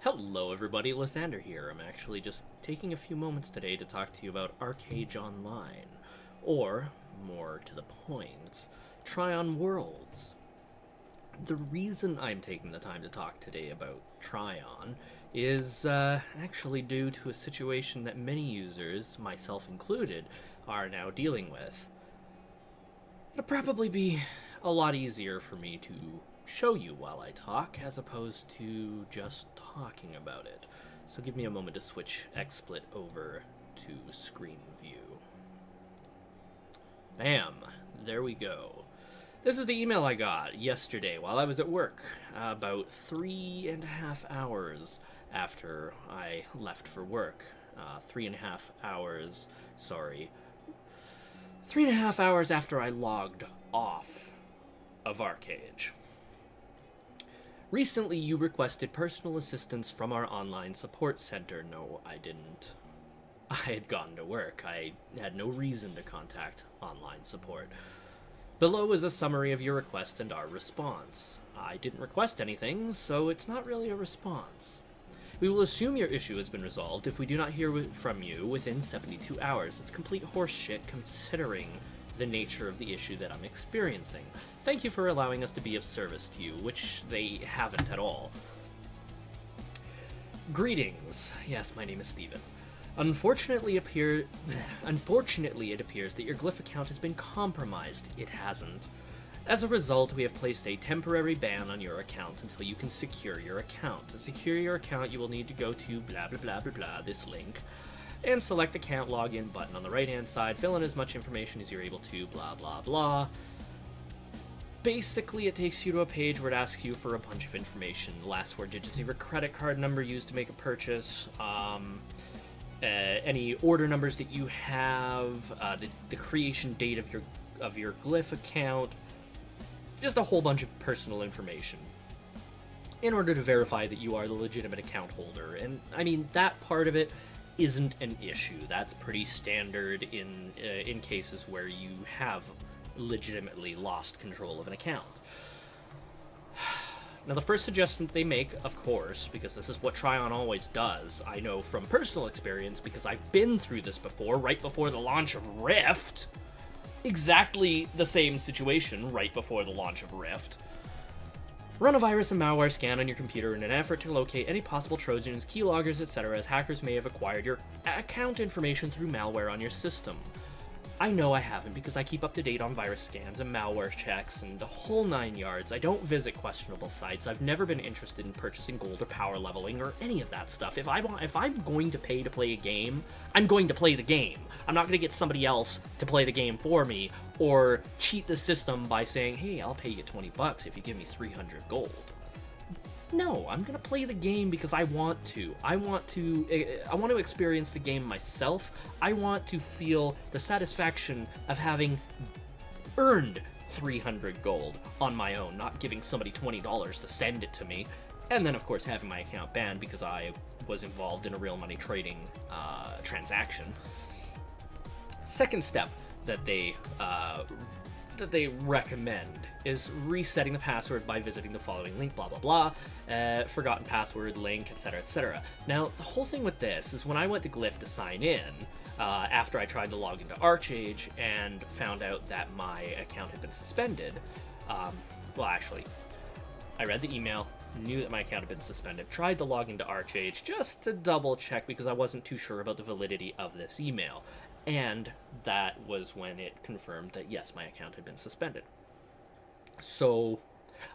Hello everybody, Lathander here. I'm actually just taking a few moments today to talk to you about Archeage Online, or, more to the point, Trion Worlds. The reason I'm taking the time to talk today about Trion is actually due to a situation that many users, myself included, are now dealing with. It'll probably be a lot easier for me to show you while I talk, as opposed to just talking about it. So give me a moment to switch XSplit over to screen view. Bam! There we go. This is the email I got yesterday while I was at work, about 3.5 hours after I left for work. 3.5 hours, sorry. 3.5 hours after I logged off of Archeage. Recently, you requested personal assistance from our online support center. No, I didn't. I had gone to work. I had no reason to contact online support. Below is a summary of your request and our response. I didn't request anything, so it's not really a response. We will assume your issue has been resolved if we do not hear from you within 72 hours. It's complete horseshit considering the nature of the issue that I'm experiencing. Thank you for allowing us to be of service to you, which they haven't at all. Greetings. Yes, my name is Steven. Unfortunately, it appears that your Glyph account has been compromised. It hasn't. As a result, we have placed a temporary ban on your account until you can secure your account. To secure your account, you will need to go to blah blah blah blah blah, this link, and select account login button on the right hand side, fill in as much information as you're able to, blah blah blah. Basically, it takes you to a page where it asks you for a bunch of information. The last 4 digits of your credit card number used to make a purchase, any order numbers that you have, the creation date of your Glyph account, just a whole bunch of personal information in order to verify that you are the legitimate account holder. And I mean, that part of it isn't an issue. That's pretty standard in cases where you have legitimately lost control of an account. Now, the first suggestion that they make, of course, because this is what Trion always does, I know from personal experience because I've been through this before, right before the launch of Rift. Exactly the same situation right before the launch of Rift. Run a virus and malware scan on your computer in an effort to locate any possible Trojans, keyloggers, etc., as hackers may have acquired your account information through malware on your system. I know I haven't because I keep up to date on virus scans and malware checks and the whole 9 yards. I don't visit questionable sites. I've never been interested in purchasing gold or power leveling or any of that stuff. If I'm going to pay to play a game, I'm going to play the game. I'm not going to get somebody else to play the game for me or cheat the system by saying, hey, I'll pay you $20 if you give me 300 gold. No, I'm gonna play the game because I want to. I want to experience the game myself. I want to feel the satisfaction of having earned 300 gold on my own, not giving somebody $20 to send it to me. And then, of course, having my account banned because I was involved in a real money trading transaction. Second step that they recommend is resetting the password by visiting the following link, blah blah blah, forgotten password link, etc, etc. Now, the whole thing with this is when I went to Glyph to sign in, after I tried to log into Archeage and found out that my account had been suspended, well, actually, I read the email, knew that my account had been suspended, tried to log into Archeage just to double check because I wasn't too sure about the validity of this email. And that was when it confirmed that, yes, my account had been suspended. So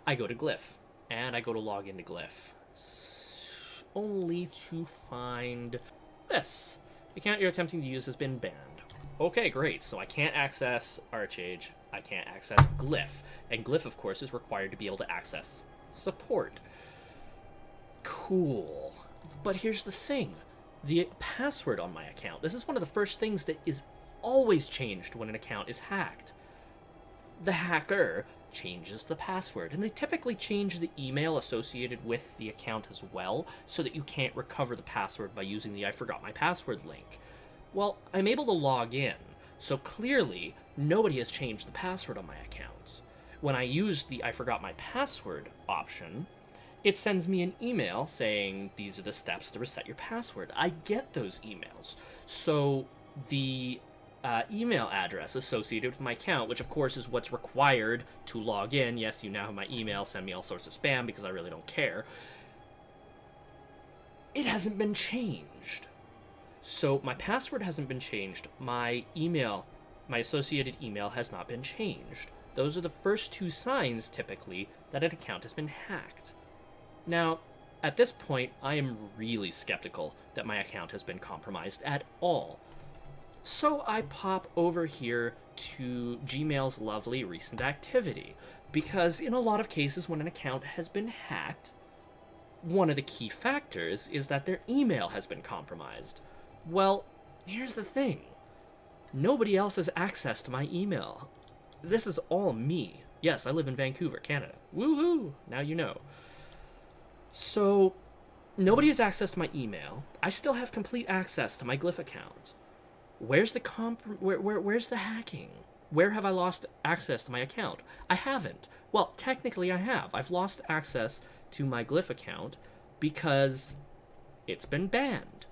I go to Glyph, and I go to log into Glyph, only to find this. The account you're attempting to use has been banned. Okay, great. So I can't access Archeage. I can't access Glyph. And Glyph, of course, is required to be able to access support. Cool. But here's the thing. The password on my account. This is one of the first things that is always changed when an account is hacked. The hacker changes the password, and they typically change the email associated with the account as well, so that you can't recover the password by using the I forgot my password link. Well, I'm able to log in, so clearly nobody has changed the password on my accounts. When I used the I forgot my password option, it sends me an email saying these are the steps to reset your password. I get those emails. So the email address associated with my account, which of course is what's required to log in. Yes, you now have my email, send me all sorts of spam because I really don't care. It hasn't been changed. So my password hasn't been changed. My email, my associated email has not been changed. Those are the first two signs, typically, that an account has been hacked. Now, at this point, I am really skeptical that my account has been compromised at all. So I pop over here to Gmail's lovely recent activity, because in a lot of cases when an account has been hacked, one of the key factors is that their email has been compromised. Well, here's the thing. Nobody else has access to my email. This is all me. Yes, I live in Vancouver, Canada. Woohoo! Now you know. So, nobody has access to my email. I still have complete access to my Glyph account. Where's the where's the hacking? Where have I lost access to my account? I haven't. Well, technically I have. I've lost access to my Glyph account because it's been banned.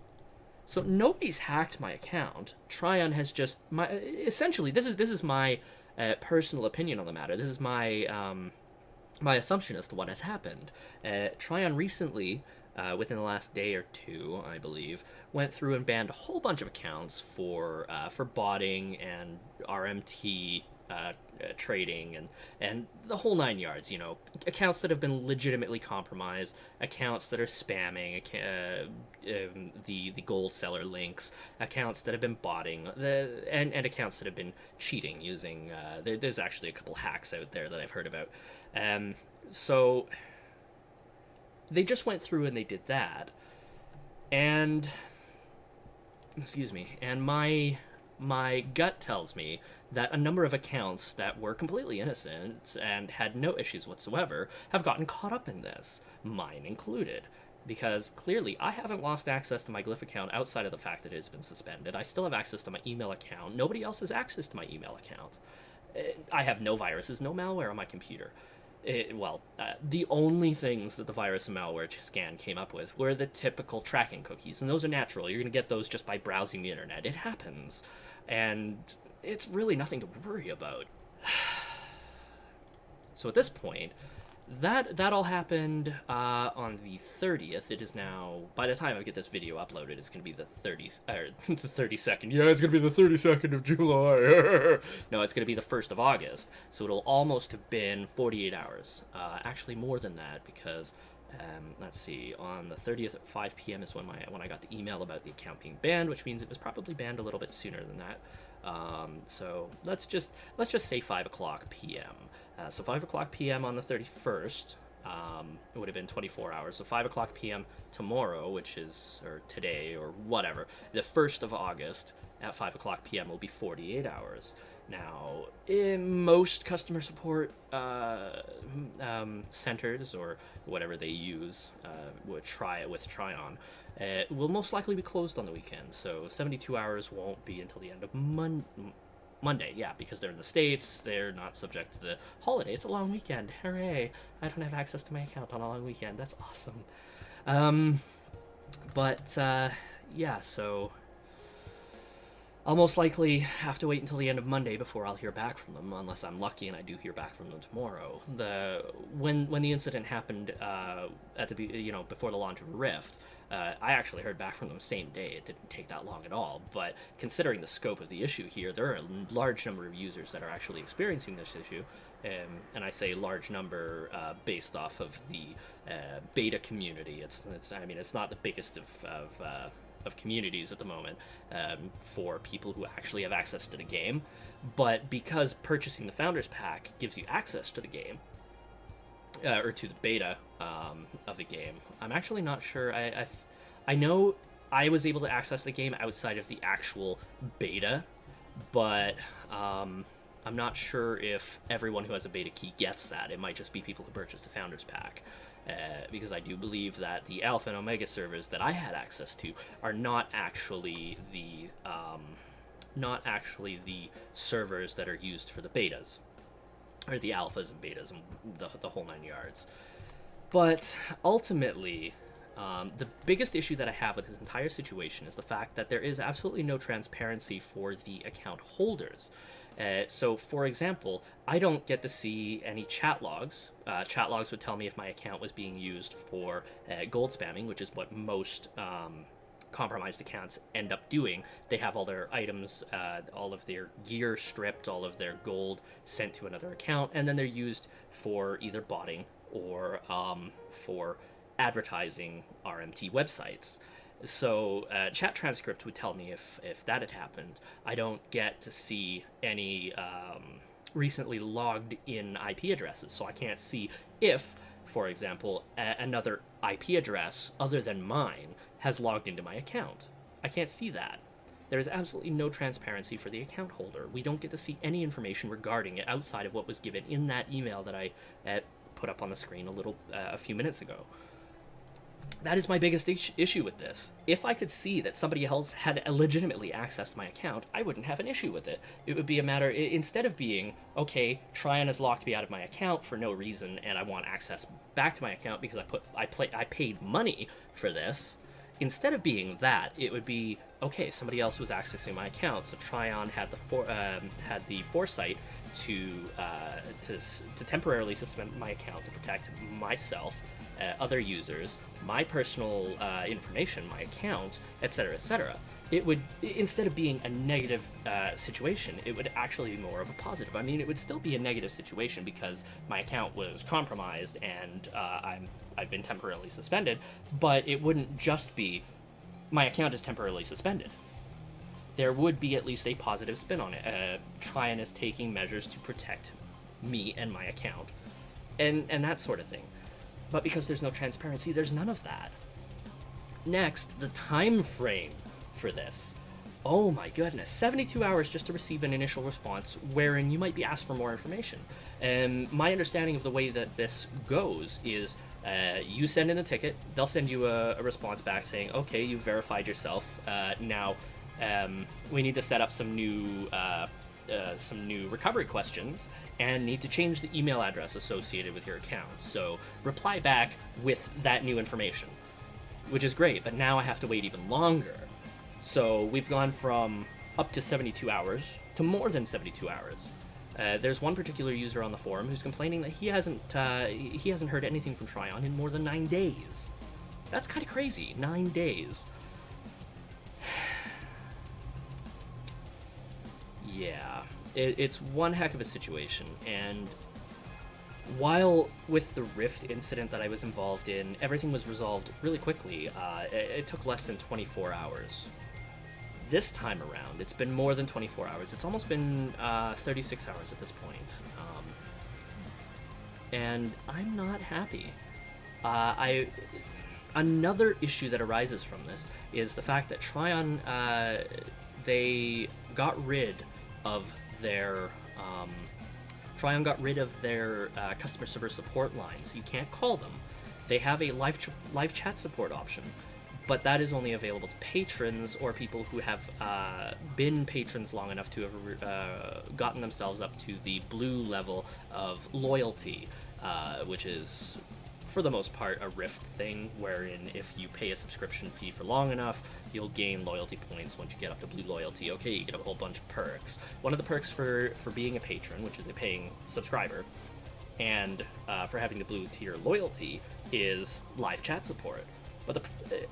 So nobody's hacked my account. Trion has just essentially this is my personal opinion on the matter. This is my my assumption as to what has happened. Trion recently, within the last day or two, I believe, went through and banned a whole bunch of accounts for botting and RMT trading and the whole nine yards. You know, accounts that have been legitimately compromised, accounts that are spamming, the gold seller links, accounts that have been botting, and accounts that have been cheating using. There's actually a couple hacks out there that I've heard about. So they just went through and they did that, and my gut tells me that a number of accounts that were completely innocent and had no issues whatsoever have gotten caught up in this, mine included. Because clearly I haven't lost access to my Glyph account outside of the fact that it has been suspended. I still have access to my email account. Nobody else has access to my email account. I have no viruses, no malware on my computer. The only things that the virus and malware scan came up with were the typical tracking cookies, and those are natural. You're going to get those just by browsing the internet. It happens, and it's really nothing to worry about. So at this point, that all happened on the 30th. It is now, by the time I get this video uploaded, it's going to be the 32nd. Yeah, it's going to be the 32nd of July. No, it's going to be the 1st of August. So it'll almost have been 48 hours. Actually, more than that, because let's see, on the 30th at 5 p.m. is when I got the email about the account being banned, which means it was probably banned a little bit sooner than that. So let's just say 5 o'clock p.m. So 5 o'clock p.m. on the 31st, it would have been 24 hours. So 5 o'clock p.m. tomorrow, which is, or today, or whatever, the 1st of August at 5 o'clock p.m. will be 48 hours. Now, in most customer support centers, or whatever they use with Trion, will most likely be closed on the weekend. So 72 hours won't be until the end of Monday, yeah, because they're in the States, they're not subject to the holiday. It's a long weekend. Hooray! I don't have access to my account on a long weekend. That's awesome. Yeah, so I'll most likely have to wait until the end of Monday before I'll hear back from them, unless I'm lucky and I do hear back from them tomorrow. When the incident happened before the launch of Rift, I actually heard back from them same day. It didn't take that long at all. But considering the scope of the issue here, there are a large number of users that are actually experiencing this issue, and I say large number based off of the beta community. It's not the biggest of communities at the moment for people who actually have access to the game, but because purchasing the Founders Pack gives you access to the game, or to the beta of the game, I'm actually not sure. I know I was able to access the game outside of the actual beta, but I'm not sure if everyone who has a beta key gets that. It might just be people who purchased the Founders Pack. Because I do believe that the Alpha and Omega servers that I had access to are not actually the servers that are used for the betas, or the alphas and betas and the whole nine yards. But ultimately, the biggest issue that I have with this entire situation is the fact that there is absolutely no transparency for the account holders. So, for example, I don't get to see any chat logs. Chat logs would tell me if my account was being used for gold spamming, which is what most compromised accounts end up doing. They have all their items, all of their gear stripped, all of their gold sent to another account, and then they're used for either botting or for advertising RMT websites. So chat transcript would tell me if that had happened. I don't get to see any recently logged in IP addresses, so I can't see if, for example, another IP address other than mine has logged into my account. I can't see that. There is absolutely no transparency for the account holder. We don't get to see any information regarding it outside of what was given in that email that I put up on the screen a few minutes ago. That is my biggest issue with this. If I could see that somebody else had legitimately accessed my account, I wouldn't have an issue with it. It would be a matter, instead of being, okay, Trion has locked me out of my account for no reason, and I want access back to my account because I paid money for this. Instead of being that, it would be, okay, somebody else was accessing my account, so Trion had the foresight to temporarily suspend my account to protect myself, other users, my personal information, my account, etc., etc. It would, instead of being a negative situation, it would actually be more of a positive. I mean, it would still be a negative situation because my account was compromised and I've been temporarily suspended, but it wouldn't just be my account is temporarily suspended. There would be at least a positive spin on it. Trion is taking measures to protect me and my account, and that sort of thing. But because there's no transparency, there's none of that. Next, the time frame for this. Oh my goodness, 72 hours just to receive an initial response wherein you might be asked for more information. And my understanding of the way that this goes is you send in a ticket, they'll send you a response back saying, okay, you've verified yourself, now we need to set up some new recovery questions and need to change the email address associated with your account. So reply back with that new information, which is great, but now I have to wait even longer. So we've gone from up to 72 hours to more than 72 hours. There's one particular user on the forum who's complaining that he hasn't heard anything from Trion in more than 9 days. That's kind of crazy. 9 days. Yeah, it's one heck of a situation, and while with the Rift incident that I was involved in, everything was resolved really quickly. It took less than 24 hours. This time around, it's been more than 24 hours. It's almost been 36 hours at this point. And I'm not happy. Another issue that arises from this is the fact that Trion, they got rid of their customer server support lines. You can't call them. They have a live chat support option, but that is only available to patrons or people who have been patrons long enough to have gotten themselves up to the blue level of loyalty, which is, for the most part, a Rift thing, wherein if you pay a subscription fee for long enough, you'll gain loyalty points. Once you get up to blue loyalty, okay, you get a whole bunch of perks. One of the perks for being a patron, which is a paying subscriber, and for having the blue tier loyalty, is live chat support.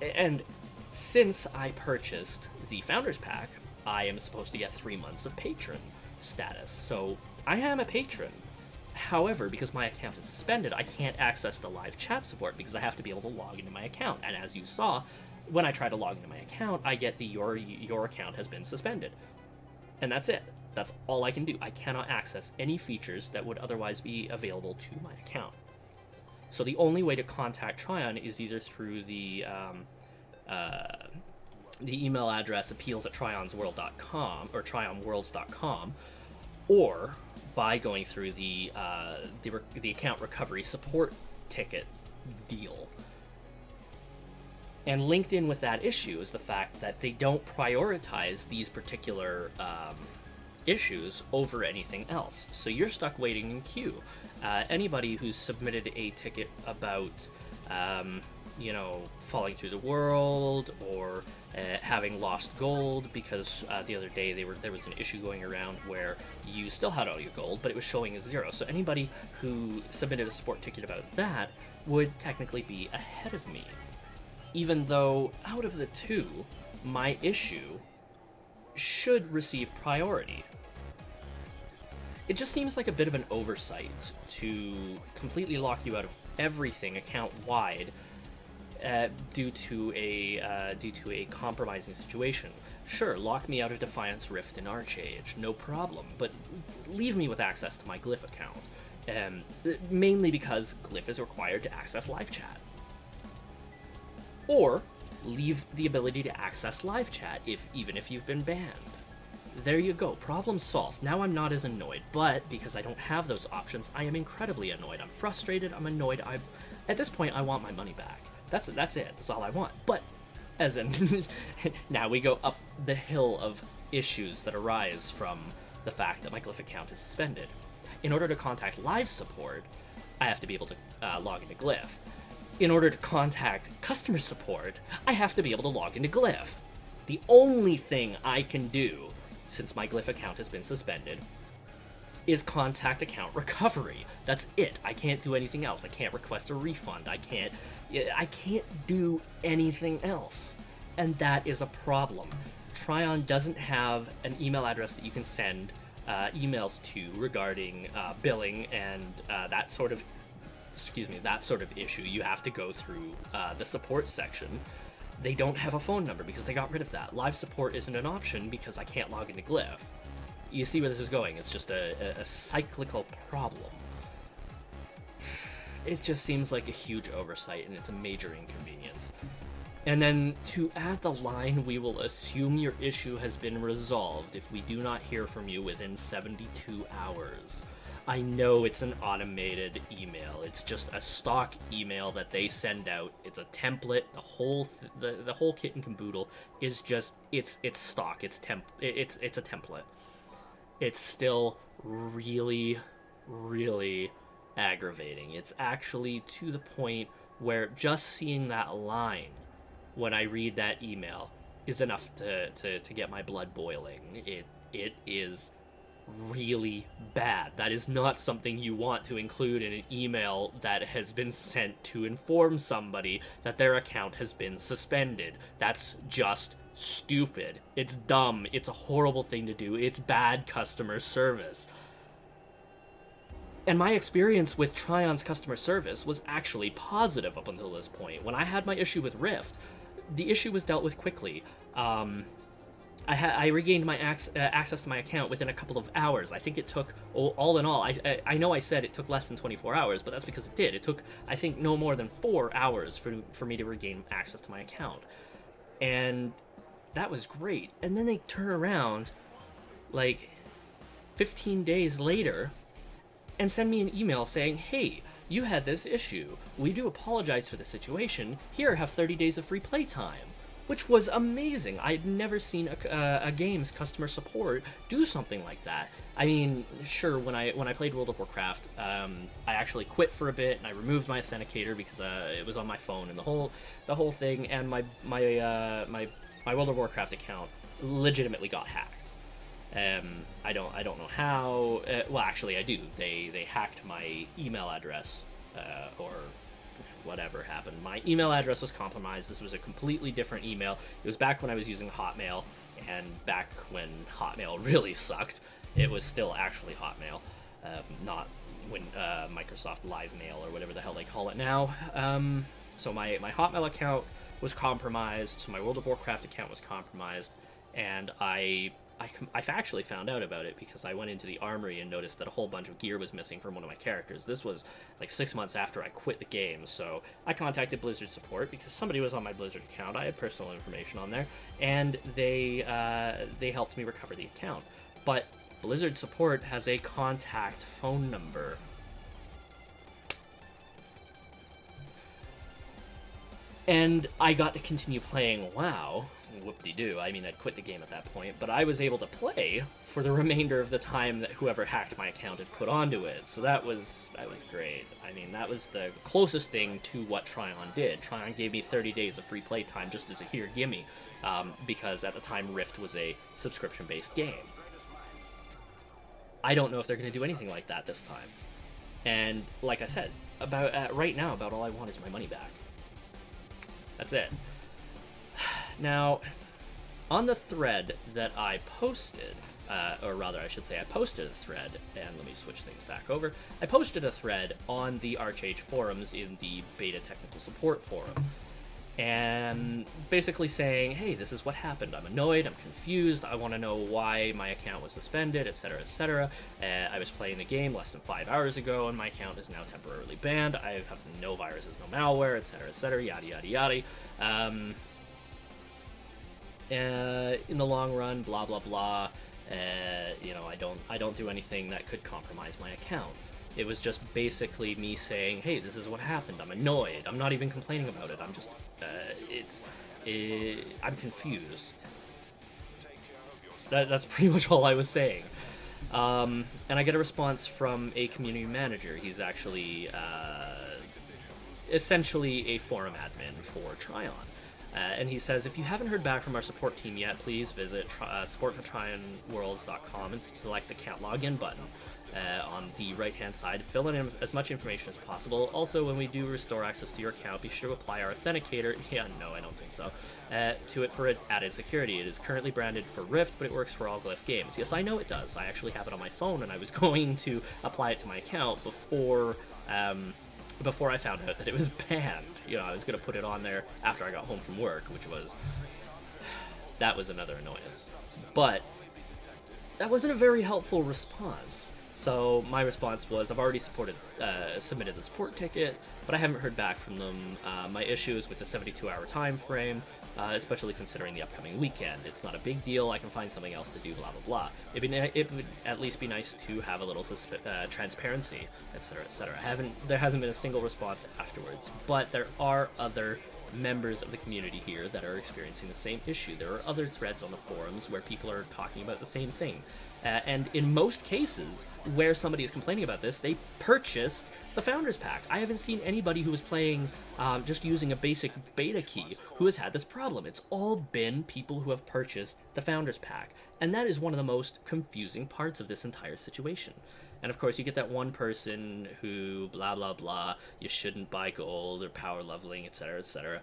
And since I purchased the Founders Pack, I am supposed to get 3 months of patron status. So I am a patron. However, because my account is suspended, I can't access the live chat support because I have to be able to log into my account. And as you saw, when I try to log into my account, I get the your account has been suspended. And that's it. That's all I can do. I cannot access any features that would otherwise be available to my account. So the only way to contact Trion is either through the email address appeals@trionsworld.com or trionworlds.com, or by going through the account recovery support ticket deal. And linked in with that issue is the fact that they don't prioritize these particular issues over anything else. So you're stuck waiting in queue. Anybody who's submitted a ticket about, falling through the world, or having lost gold because the other day there was an issue going around where you still had all your gold, but it was showing as 0. So anybody who submitted a support ticket about that would technically be ahead of me. Even though out of the two, my issue should receive priority. It just seems like a bit of an oversight to completely lock you out of everything account-wide due to a compromising situation. Sure, lock me out of Defiance Rift and Archeage, no problem, but leave me with access to my Glyph account. Mainly because Glyph is required to access live chat. Or leave the ability to access live chat even if you've been banned. There you go, problem solved. Now I'm not as annoyed, but because I don't have those options, I am incredibly annoyed. I'm frustrated, I'm annoyed. At this point, I want my money back. That's it, that's all I want. But, as in, now we go up the hill of issues that arise from the fact that my Glyph account is suspended. In order to contact live support, I have to be able to log into Glyph. In order to contact customer support, I have to be able to log into Glyph. The only thing I can do, since my Glyph account has been suspended, is contact account recovery. That's it. I can't do anything else. I can't request a refund. I can't do anything else. And that is a problem. Trion doesn't have an email address that you can send emails to regarding billing and that sort of issue. You have to go through the support section. They don't have a phone number because they got rid of that. Live support isn't an option because I can't log into Glyph. You see where this is going. It's just a cyclical problem. It just seems like a huge oversight, and it's a major inconvenience. And then to add the line, we will assume your issue has been resolved if we do not hear from you within 72 hours. I know it's an automated email. It's just a stock email that they send out. It's a template. The whole kit and caboodle is just it's stock. It's a template. It's still really, really aggravating. It's actually to the point where just seeing that line when I read that email is enough to get my blood boiling. It is really bad. That is not something you want to include in an email that has been sent to inform somebody that their account has been suspended. That's just stupid. It's dumb. It's a horrible thing to do. It's bad customer service. And my experience with Trion's customer service was actually positive up until this point. When I had my issue with Rift, the issue was dealt with quickly. I regained my access to my account within a couple of hours. I think it took, all in all, I know I said it took less than 24 hours, but that's because it did. It took, I think, no more than 4 hours for me to regain access to my account. And that was great. And then they turn around, like, 15 days later, and send me an email saying, hey, you had this issue. We do apologize for the situation. Here, have 30 days of free playtime. Which was amazing. I'd never seen a game's customer support do something like that. I mean, sure, when I played World of Warcraft, I actually quit for a bit and I removed my authenticator because it was on my phone and the whole thing, and my World of Warcraft account legitimately got hacked. I don't know how. Well, actually, I do. They hacked my email address, or whatever happened. My email address was compromised. This was a completely different email. It was back when I was using Hotmail, and back when Hotmail really sucked. It was still actually Hotmail, not when Microsoft Live Mail or whatever the hell they call it now. So my Hotmail account was compromised. So my World of Warcraft account was compromised, and I actually found out about it because I went into the armory and noticed that a whole bunch of gear was missing from one of my characters. This was like 6 months after I quit the game, so I contacted Blizzard support because somebody was on my Blizzard account. I had personal information on there, and they helped me recover the account. But Blizzard support has a contact phone number. And I got to continue playing WoW whoop-de-doo. I mean, I'd quit the game at that point, but I was able to play for the remainder of the time that whoever hacked my account had put onto it. So that was great. I mean, that was the closest thing to what Trion did. Trion gave me 30 days of free play time just as a here gimme, because at the time Rift was a subscription-based game. I don't know if they're going to do anything like that this time. And like I said, about right now, about all I want is my money back. That's it. Now, on the thread that I posted, or rather I should say I posted a thread, and let me switch things back over. I posted a thread on the Archeage forums in the beta technical support forum, and basically saying, hey, this is what happened. I'm annoyed, I'm confused, I want to know why my account was suspended, etc., etc. I was playing the game less than 5 hours ago, and my account is now temporarily banned. I have no viruses, no malware, etc., yada, yada, yada. In the long run, blah, blah, blah. You know, I don't do anything that could compromise my account. It was just basically me saying, hey, this is what happened. I'm annoyed. I'm not even complaining about it. I'm just, I'm confused. That's pretty much all I was saying. And I get a response from a community manager. He's actually, essentially a forum admin for Trion. And he says, if you haven't heard back from our support team yet, please visit support.trionworlds.com and select the account login button on the right-hand side. Fill in as much information as possible. Also, when we do restore access to your account, be sure to apply our authenticator. Yeah, no, I don't think so. To it for added security. It is currently branded for Rift, but it works for all Glyph games. Yes, I know it does. I actually have it on my phone, and I was going to apply it to my account before I found out that it was banned. You know, I was going to put it on there after I got home from work, that was another annoyance. But that wasn't a very helpful response. So my response was, I've already submitted the support ticket, but I haven't heard back from them. My issue is with the 72-hour time frame, especially considering the upcoming weekend. It's not a big deal. I can find something else to do, blah, blah, blah. It would at least be nice to have a little transparency, etc., etc. There hasn't been a single response afterwards, but there are other members of the community here that are experiencing the same issue. There are other threads on the forums where people are talking about the same thing. And in most cases where somebody is complaining about this, they purchased the Founders Pack. I haven't seen anybody who was playing just using a basic beta key who has had this problem. It's all been people who have purchased the Founders Pack. And that is one of the most confusing parts of this entire situation. And of course, you get that one person who, blah, blah, blah, you shouldn't buy gold or power leveling, etc., etc.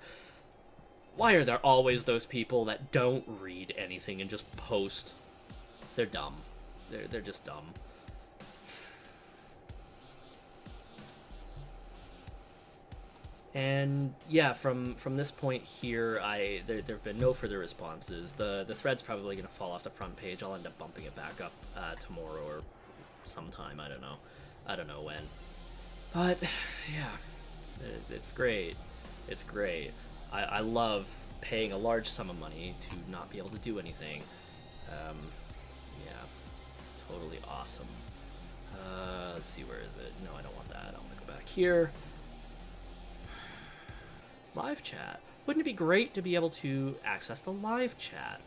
Why are there always those people that don't read anything and just post? They're dumb. They're just dumb. And yeah, from this point here, there have been no further responses. The thread's probably going to fall off the front page. I'll end up bumping it back up tomorrow or sometime. I don't know when. But yeah, it's great. It's great. I love paying a large sum of money to not be able to do anything. Yeah, totally awesome. Let's see, where is it? No, I don't want that. I want to go back here. Live chat. Wouldn't it be great to be able to access the live chat?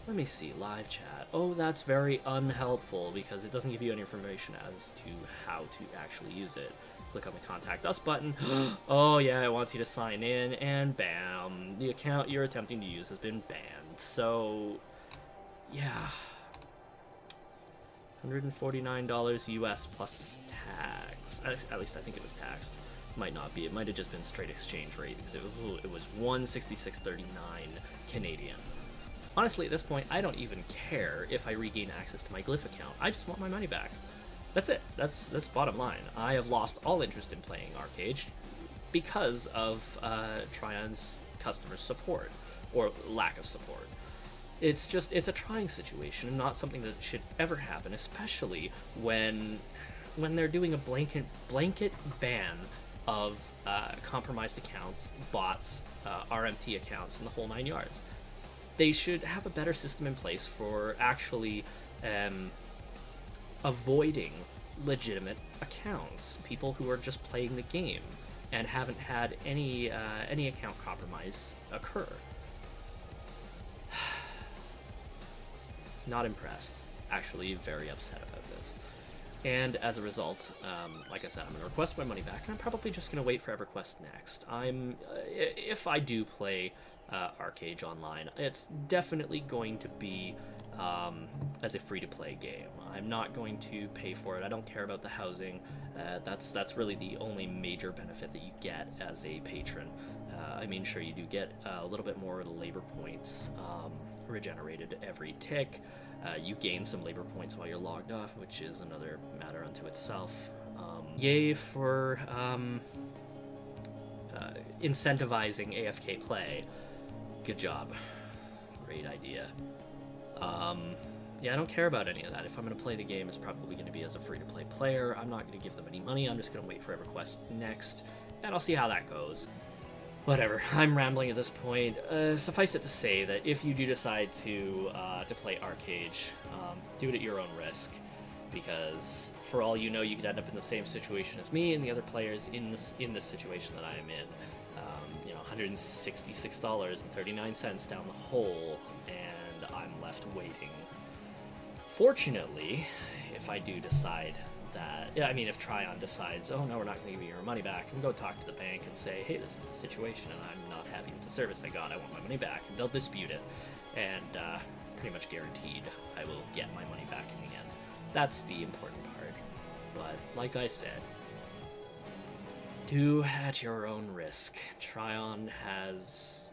Let me see, live chat. Oh, that's very unhelpful because it doesn't give you any information as to how to actually use it. Click on the Contact Us button. Oh yeah, it wants you to sign in, and bam, the account you're attempting to use has been banned. So, yeah. $149 US plus tax. At least I think it was taxed. Might not be. It might have just been straight exchange rate because it was 166.39 Canadian. Honestly, at this point, I don't even care if I regain access to my Glyph account. I just want my money back. That's it. That's bottom line. I have lost all interest in playing Archeage because of Trion's customer support, or lack of support. It's a trying situation and not something that should ever happen, especially when they're doing a blanket ban of compromised accounts, bots, RMT accounts, and the whole 9 yards. They should have a better system in place for actually avoiding legitimate accounts, people who are just playing the game and haven't had any account compromise occur. Not impressed. Actually, very upset about this. And as a result, like I said, I'm going to request my money back, and I'm probably just going to wait for EverQuest next. If I do play Archeage online, it's definitely going to be as a free-to-play game. I'm not going to pay for it. I don't care about the housing. That's really the only major benefit that you get as a patron. I mean, sure, you do get a little bit more labor points regenerated every tick. You gain some labor points while you're logged off, which is another matter unto itself. Yay for incentivizing AFK play. Good job. Great idea. Yeah, I don't care about any of that. If I'm going to play the game, it's probably going to be as a free-to-play player. I'm not going to give them any money. I'm just going to wait for EverQuest next, and I'll see how that goes. Whatever, I'm rambling at this point. Suffice it to say that if you do decide to play Archeage, do it at your own risk, because for all you know, you could end up in the same situation as me and the other players in this situation that I am in. You know, $166.39 down the hole, and I'm left waiting. Fortunately, if I do decide that, yeah, I mean, if Trion decides, oh no, we're not going to give you your money back, and go talk to the bank and say, hey, this is the situation, and I'm not happy with the service I got, I want my money back, and they'll dispute it, and pretty much guaranteed I will get my money back in the end. That's the important part. But like I said, do at your own risk. Trion has...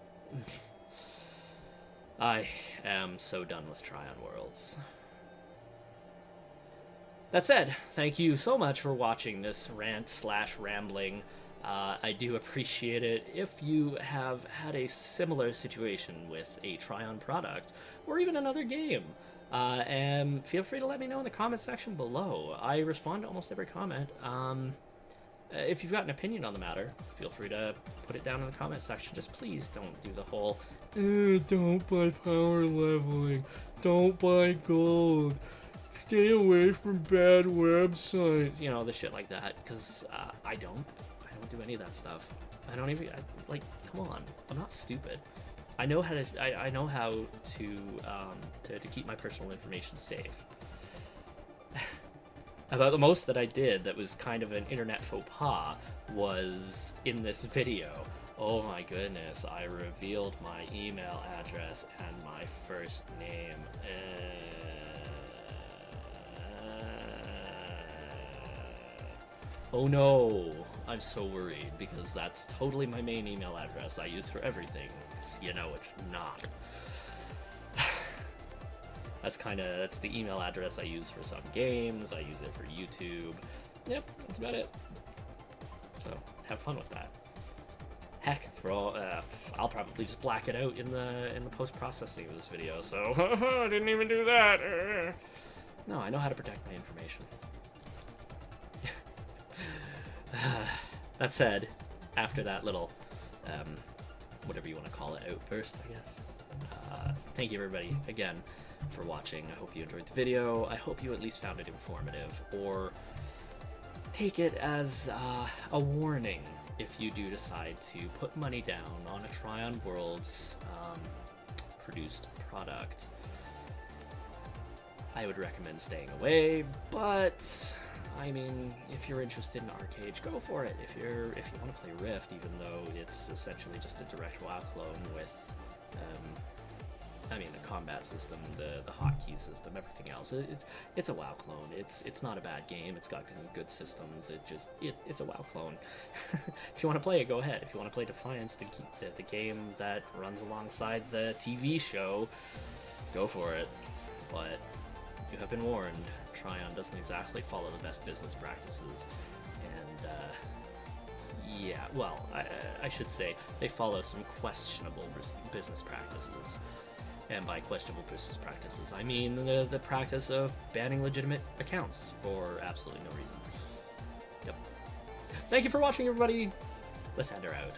I am so done with Trion Worlds. That said, thank you so much for watching this rant/rambling. I do appreciate it. If you have had a similar situation with a Trion product, or even another game, and feel free to let me know in the comment section below. I respond to almost every comment. If you've got an opinion on the matter, feel free to put it down in the comment section. Just please don't do the whole, don't buy power leveling, don't buy gold, stay away from bad websites, you know, the shit like that, because I don't do any of that stuff. I don't even, like, come on, I'm not stupid. I know how to, I know how to keep my personal information safe. About the most that I did that was kind of an internet faux pas was in this video. Oh my goodness, I revealed my email address and my first name. Oh no, I'm so worried, because that's totally my main email address I use for everything. You know, it's not. That's the email address I use for some games, I use it for YouTube. Yep, that's about it. So, have fun with that. Heck, for all, I'll probably just black it out in the post-processing of this video, so, I didn't even do that. No, I know how to protect my information. That said, after that little, whatever you want to call it, outburst, I guess, thank you everybody, again, for watching. I hope you enjoyed the video. I hope you at least found it informative, or take it as a warning if you do decide to put money down on a Trion Worlds produced product. I would recommend staying away, but I mean, if you're interested in Archeage, go for it. If you want to play Rift, even though it's essentially just a direct WoW clone with I mean, the combat system, the hotkey system, everything else. It's a WoW clone. It's not a bad game. It's got good systems. It's a WoW clone. If you want to play it, go ahead. If you want to play Defiance, the game that runs alongside the TV show, go for it. But you have been warned. Trion doesn't exactly follow the best business practices, and yeah, well, I should say they follow some questionable business practices. And by questionable business practices, I mean the practice of banning legitimate accounts for absolutely no reason. Yep. Thank you for watching, everybody. Lethander out.